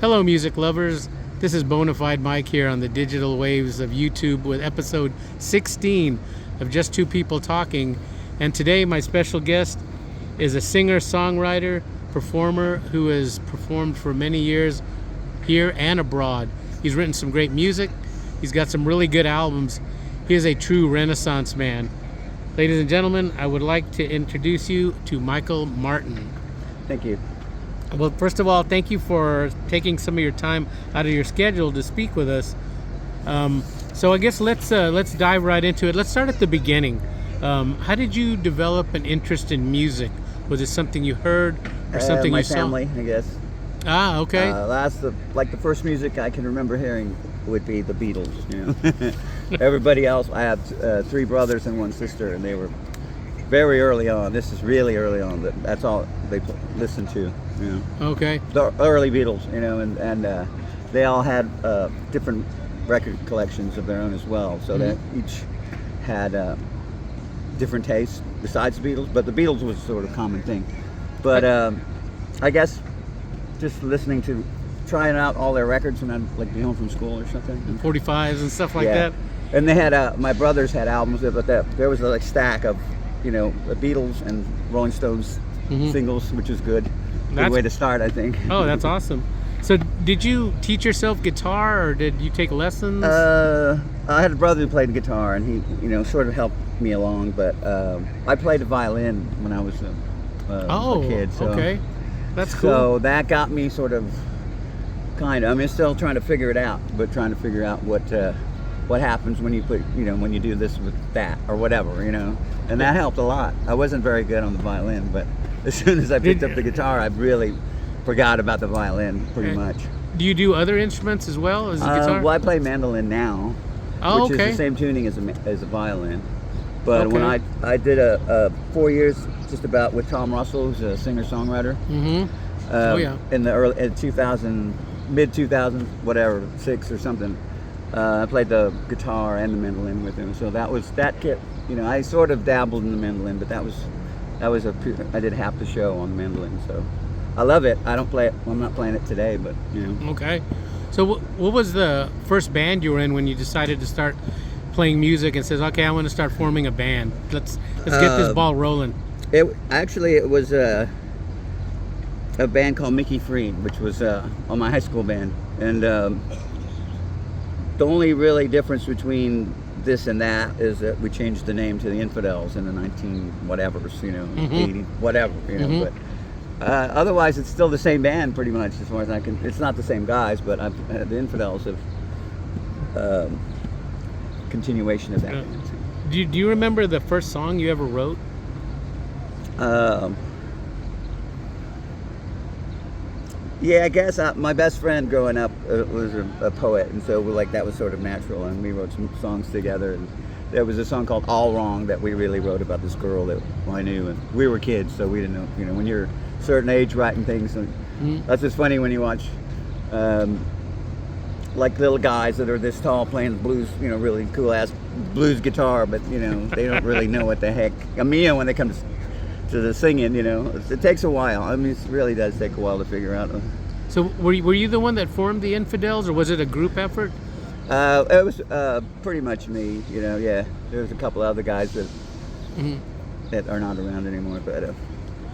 Hello, music lovers. This is Bonafide Mike here on the digital waves of YouTube with episode 16 of Just Two People Talking. And today, my special guest is a singer, songwriter, performer who has performed for many years here and abroad. He's written some great music. He's got some really good albums. He is a true Renaissance man. Ladies and gentlemen, I would like to introduce you to Michael Martin. Thank you. Well, first of all, thank you for taking some of your time out of your schedule to speak with us. So I guess let's dive right into it. Let's start at the beginning. How did you develop an interest in music? Was it something you heard or something you saw? My family, I guess. Ah, okay. The first music I can remember hearing would be the Beatles. You know, everybody else. I have three brothers and one sister, and they were very early on. This is really early on. That's all they listened to. You know. Okay. The early Beatles, you know, and they all had different record collections of their own as well. So that each had different tastes besides the Beatles. But the Beatles was sort of a common thing. But I guess just listening to, trying out all their records when I'd like be home from school or something. 45s and stuff like that. And they had my brothers had albums, but there was a stack of, you know, the Beatles and Rolling Stones singles, which is good. Good way to start, I think. Oh, that's awesome. So did you teach yourself guitar or did you take lessons? I had a brother who played guitar, and he, you know, sort of helped me along, but I played the violin when I was a kid. So, okay. That's cool. So that got me sort of, kind of, I mean, still trying to figure it out, but trying to figure out what happens when you put, you know, when you do this with that or whatever, you know, and that helped a lot. I wasn't very good on the violin, but as soon as I picked up the guitar, I really forgot about the violin pretty much. Do you do other instruments as well as the guitar? Well, I play mandolin now, which is the same tuning as a violin. But when I did a 4 years just about with Tom Russell, who's a singer-songwriter. In the early 2000, mid 2000s, whatever, 6 or something. I played the guitar and the mandolin with him, so that kit. You know, I sort of dabbled in the mandolin, but I did half the show on the mandolin, so I love it. I don't play it. Well, I'm not playing it today, but you know. Okay. So what was the first band you were in when you decided to start playing music and says, okay, I want to start forming a band. Let's get this ball rolling. It was a band called Mickey Freed, which was on my high school band, and the only really difference between this and that is that we changed the name to the Infidels in the 19 whatever's, you know, 80 whatever, you know. But otherwise, it's still the same band pretty much as far as I can. It's not the same guys, but the Infidels have continuation of that band. Do you remember the first song you ever wrote? Yeah, I guess my best friend growing up was a poet, and so that was sort of natural, and we wrote some songs together. And there was a song called "All Wrong" that we really wrote about this girl that I knew, and we were kids, so we didn't know. You know, when you're a certain age, writing things, and that's just funny when you watch, like little guys that are this tall playing blues, you know, really cool ass blues guitar, but you know they don't really know what the heck. I mean, when they come to the singing, you know, it takes a while. I mean, it really does take a while to figure out. So were you the one that formed the Infidels, or was it a group effort? It was pretty much me, you know. Yeah, there was a couple other guys that are not around anymore. But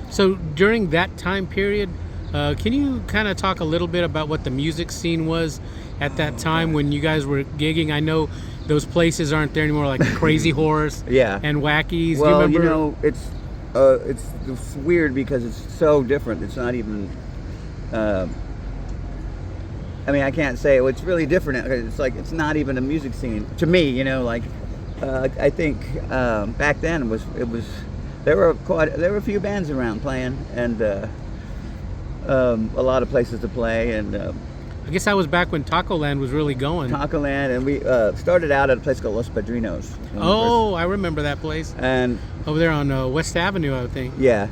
so during that time period, can you kind of talk a little bit about what the music scene was at that time when you guys were gigging? I know those places aren't there anymore, like Crazy Horse and Wackies. Well, Do you remember? You know, it's weird because it's so different. It's not even. I mean, I can't say it's really different. It's like it's not even a music scene to me. You know, like I think back then it was there were a few bands around playing, and a lot of places to play, and I guess that was back when Taco Land was really going. Taco Land, and we started out at a place called Los Padrinos. Oh, I remember that place. And over there on West Avenue, I think. Yeah,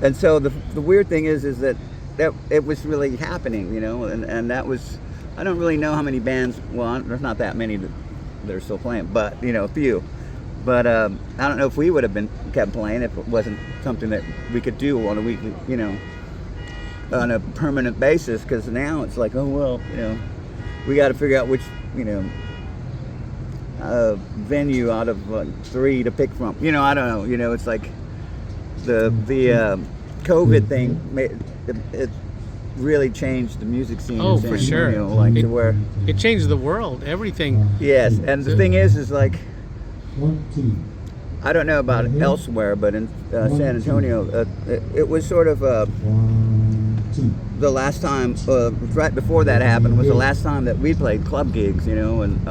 and so the weird thing is that it was really happening, you know, and that was, I don't really know how many bands. Well, there's not that many that are still playing, but you know, a few. But I don't know if we would have kept playing if it wasn't something that we could do on a weekly, you know. on a permanent basis, because now it's like, oh well, we got to figure out which venue out of 3 to pick from. I don't know. It's like the COVID thing it really changed the music scene. Oh, for sure. To where it changed the world, everything. Yes, and the thing is like, I don't know about elsewhere, but in San Antonio, it was sort of the last time, right before that happened, was the last time that we played club gigs, and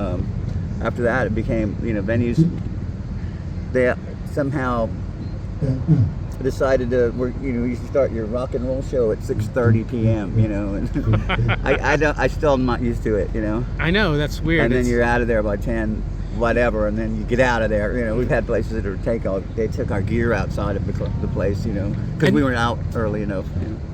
after that it became, venues, they somehow decided to, you should start your rock and roll show at 6:30 p.m., and I still am not used to it, I know, that's weird. And then you're out of there by 10, whatever, and then you get out of there. We've had places that they took our gear outside of the place, because we were out early enough.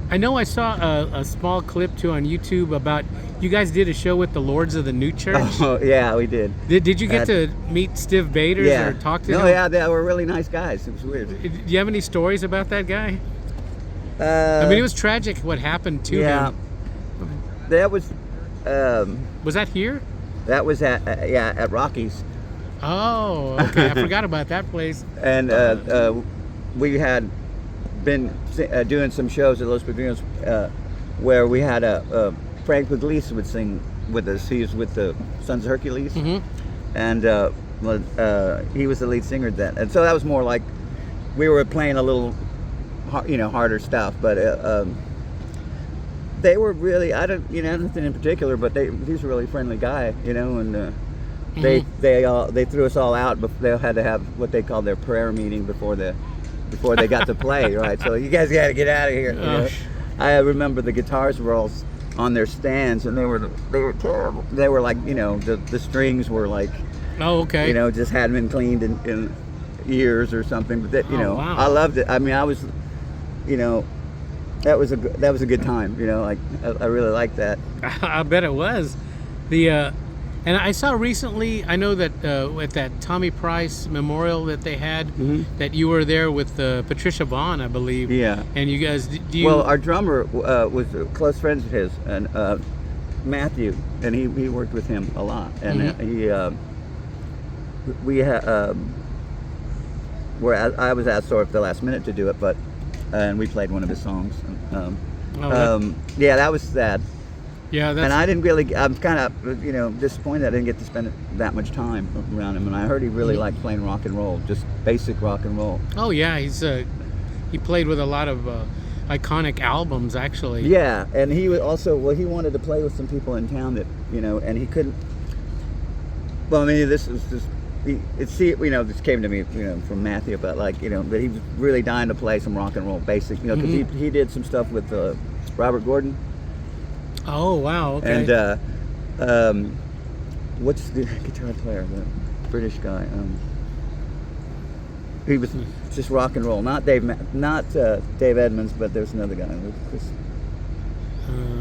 I know I saw a small clip too on YouTube about you guys did a show with the Lords of the New Church. Oh yeah, we did. Did you get to meet Steve Baders or talk to him? No, yeah, they were really nice guys. It was weird. Do you have any stories about that guy? I mean, it was tragic what happened to him. That was. Was that here? That was at Rockies. Oh, okay. I forgot about that place. And we had been doing some shows at Los Padrinos where we had Frank Puglisi would sing with us. He was with the Sons of Hercules, and he was the lead singer then. And so that was more like we were playing a little, harder stuff. But they were really, I don't, nothing in particular, but he's a really friendly guy, and they threw us all out, but they had to have what they called their prayer meeting before they got to play, right? So you guys got to get out of here. I remember the guitars were all on their stands, and they were terrible. They were like, the strings were like, oh, okay, just hadn't been cleaned in years or something. But that, wow. I loved it. I mean, I was, that was a good time. I really liked that. I bet it was. And I saw recently, I know that at that Tommy Price memorial that they had, that you were there with Patricia Vaughn, I believe. Yeah. And you guys, Well, our drummer was close friends of his, and Matthew, and he worked with him a lot. And I was asked sort of the last minute to do it, and we played one of his songs. That was sad. Yeah, and I didn't really. I'm kind of, disappointed I didn't get to spend that much time around him. And I heard he really liked playing rock and roll, just basic rock and roll. Oh yeah, he played with a lot of iconic albums, actually. Yeah, and he was also he wanted to play with some people in town that and he couldn't. Well, I mean, this was just. This came to me, from Matthew, but that he was really dying to play some rock and roll, basic, because he did some stuff with Robert Gordon. Oh wow! Okay. And what's the guitar player? The British guy. He was just rock and roll. Not Dave Edmunds, but there's another guy.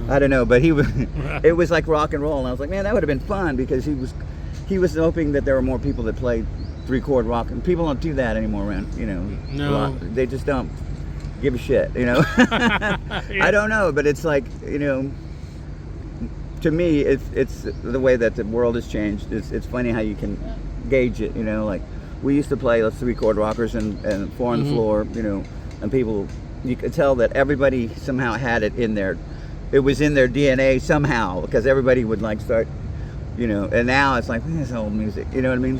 I don't know, but he was. It was like rock and roll, and I was like, man, that would have been fun, because he was hoping that there were more people that played 3-chord rock, and people don't do that anymore around. No. They just don't give a shit. I don't know, but it's like to me, it's the way that the world has changed. It's funny how you can gauge it. Like we used to play 3-chord rockers and 4 on the floor. And people, you could tell that everybody somehow had it in their. It was in their DNA somehow, because everybody would start. And now it's like, this old music. You know what I mean?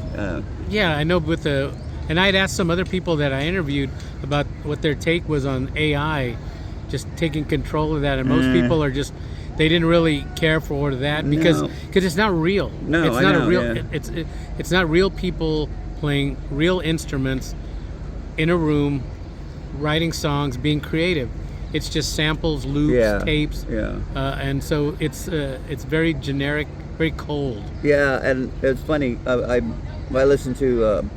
Yeah, I know. And I'd asked some other people that I interviewed about what their take was on AI, just taking control of that. And most people are just. They didn't really care for that because it's not real. No, it's not a real. Yeah. It's not real people playing real instruments in a room, writing songs, being creative. It's just samples, loops, tapes, and so it's very generic, very cold. Yeah, and it's funny. I listened to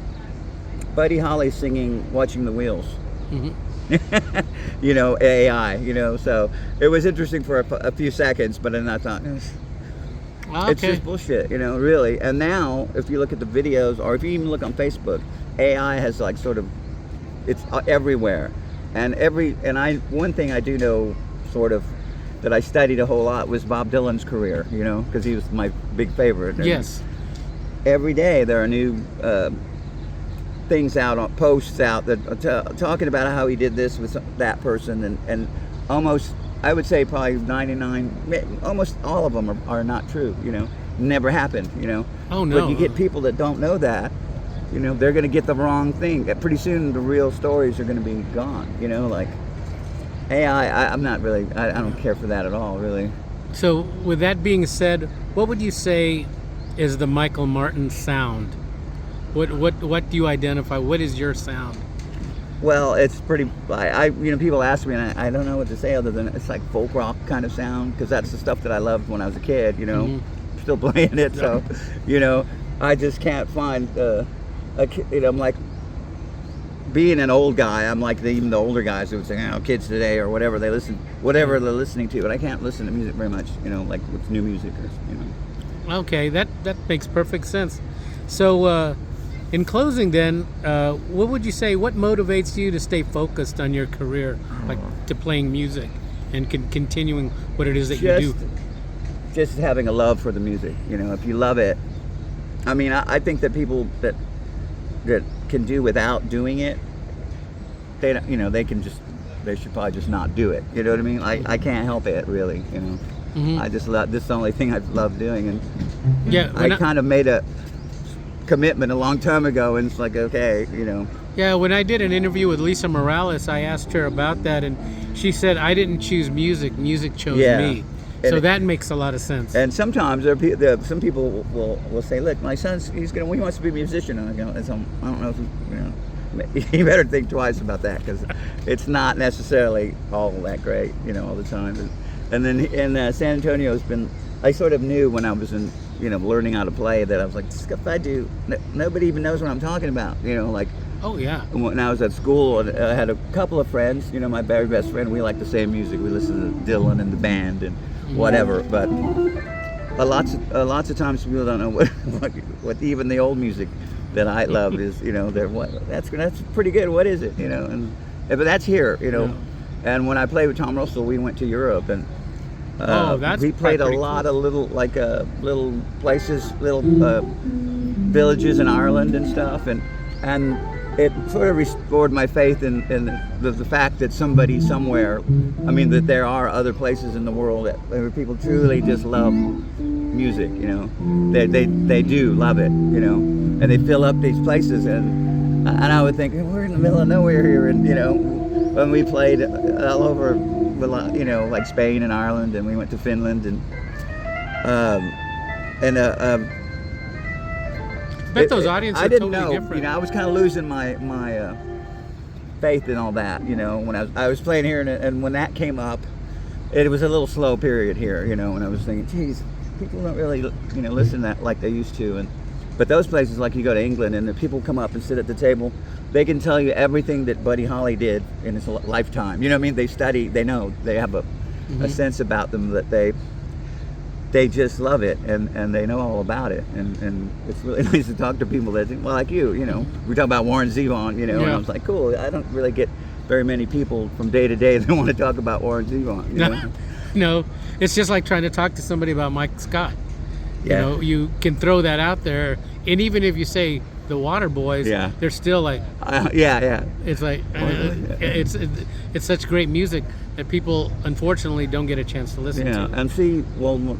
Buddy Holly singing "Watching the Wheels." AI, so it was interesting for a few seconds, but then I thought, it's just bullshit, really. And now, if you look at the videos, or if you even look on Facebook, AI has it's everywhere. And one thing I do know, sort of, that I studied a whole lot was Bob Dylan's career, you know, because he was my big favorite. And yes. every day there are new things out, on posts out that talking about how he did this with that person, and almost, I would say probably 99, almost all of them are not true, you know, never happened, you know. Oh no. But you get people that don't know that, you know, they're going to get the wrong thing. Pretty soon the real stories are going to be gone, you know, like, hey, I'm not really, I don't care for that at all, really. So with that being said, what would you say is the Michael Martin sound? What do you identify? What is your sound? Well, it's pretty, you know, people ask me, and I don't know what to say other than it's like folk rock kind of sound, because that's the stuff that I loved when I was a kid, you know. Mm-hmm. Still playing it, so, you know, I just can't find, you know, I'm like, being an old guy, I'm like even the older guys who would say, oh, kids today or whatever they're listening to, but I can't listen to music very much, you know, like with new music, or, you know. Okay, that makes perfect sense. So, in closing then, what would you say, what motivates you to stay focused on your career, like to playing music and continuing what it is that you do? Just having a love for the music, you know, if you love it. I mean, I think that people that can do without doing it, they don't, you know, they should probably just not do it. You know what I mean? I can't help it, really, you know. Mm-hmm. I just love, this is the only thing I love doing, and yeah, I kind of made a commitment a long time ago, and it's like, okay, you know. Yeah, when I did an interview with Lisa Morales, I asked her about that, and she said, I didn't choose music chose me. So that makes a lot of sense. And sometimes some people will say, look, my son's, he wants to be a musician, and I go, I don't know if, you know, you better think twice about that, because it's not necessarily all that great, you know, all the time. And then in San Antonio, I sort of knew when I was in, you know, learning how to play, that I was like, this stuff I do, nobody even knows what I'm talking about, you know, like. Oh yeah. When I was at school, I had a couple of friends, you know, my very best friend, we liked the same music. We listened to Dylan and the band and whatever, but lots of times people don't know what even the old music that I love is, you know, that's pretty good. What is it, you know? But that's here, you know. Yeah. And when I played with Tom Russell, we went to Europe, and we played a lot of little places, little villages in Ireland and stuff, and it sort of restored my faith in the fact that somebody somewhere, I mean, that there are other places in the world where people truly just love music, you know. They do love it, you know, and they fill up these places, and I would think, we're in the middle of nowhere here, and, you know, when we played all over, you know, like Spain and Ireland, and we went to Finland, and I bet those audiences are totally different. You know, I was kind of losing my faith in all that, you know, when I was playing here, and when that came up, it was a little slow period here, you know, and I was thinking, geez, people don't really, you know, listen to that like they used to. But those places, like you go to England, and the people come up and sit at the table, they can tell you everything that Buddy Holly did in his lifetime. You know what I mean? They study, they know, they have a sense about them that they just love it, and they know all about it, and it's really nice to talk to people that think, well, like you know, we talk about Warren Zevon, you know, and I was like, cool, I don't really get very many people from day to day that want to talk about Warren Zevon, you know? No, it's just like trying to talk to somebody about Mike Scott. You know, you can throw that out there, and even if you say the Water Boys, they're still like, it's like, it's such great music that people unfortunately don't get a chance to listen to. Yeah, and see, well,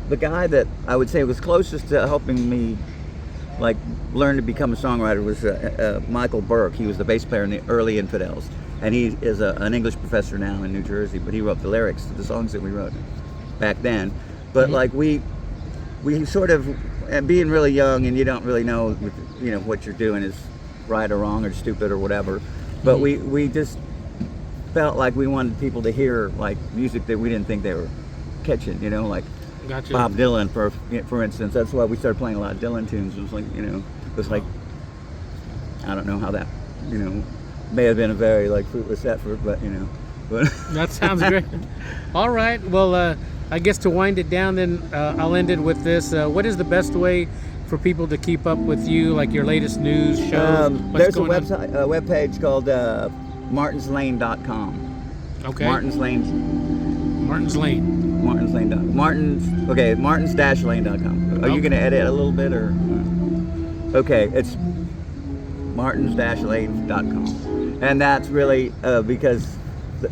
the guy that I would say was closest to helping me like learn to become a songwriter was Michael Burke. He was the bass player in the early Infidels, and he is an English professor now in New Jersey, but he wrote the lyrics to the songs that we wrote back then. But like we sort of, and being really young, and you don't really know, you know, what you're doing is right or wrong or stupid or whatever, but we just felt like we wanted people to hear like music that we didn't think they were catching, you know, like Gotcha. Bob Dylan, for instance. That's why we started playing a lot of Dylan tunes. It was like, you know, it was like, I don't know how that, you know, may have been a very like fruitless effort, but you know. But that sounds great. All right, well, I guess to wind it down, then I'll end it with this. What is the best way for people to keep up with you, like your latest news, shows? There's a webpage called martinslane.com. Okay. Martin's Lane Martin's Lane. Martin's Lane. Martins-lane.com. Are you going to edit a little bit or? Okay, it's martins-lane.com, and that's really because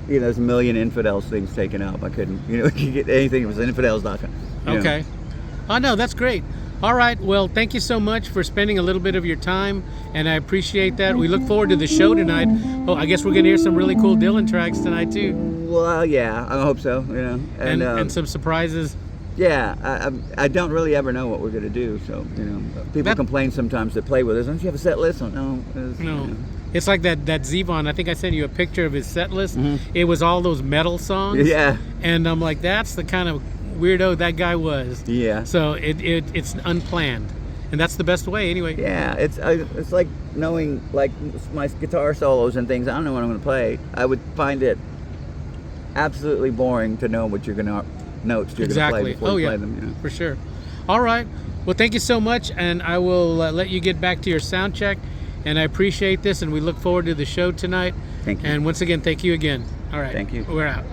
there's a million infidels things taken up. I couldn't get anything. It was infidels.com. Okay. Oh no, that's great. All right. Well, thank you so much for spending a little bit of your time, and I appreciate that. We look forward to the show tonight. Oh, I guess we're going to hear some really cool Dylan tracks tonight too. Well, yeah, I hope so. And some surprises. Yeah, I don't really ever know what we're going to do. So people complain sometimes that play with us. Don't you have a set list? No. It's like that Zevon. I think I sent you a picture of his set list. It was all those metal songs. Yeah. And I'm like, that's the kind of weirdo that guy was. Yeah. So it's unplanned, and that's the best way anyway. Yeah, it's like knowing like my guitar solos and things. I don't know what I'm going to play. I would find it absolutely boring to know what notes you're going to play before you play them. For sure. All right. Well, thank you so much, and I will let you get back to your sound check. And I appreciate this, and we look forward to the show tonight. Thank you. And once again, thank you again. All right. Thank you. We're out.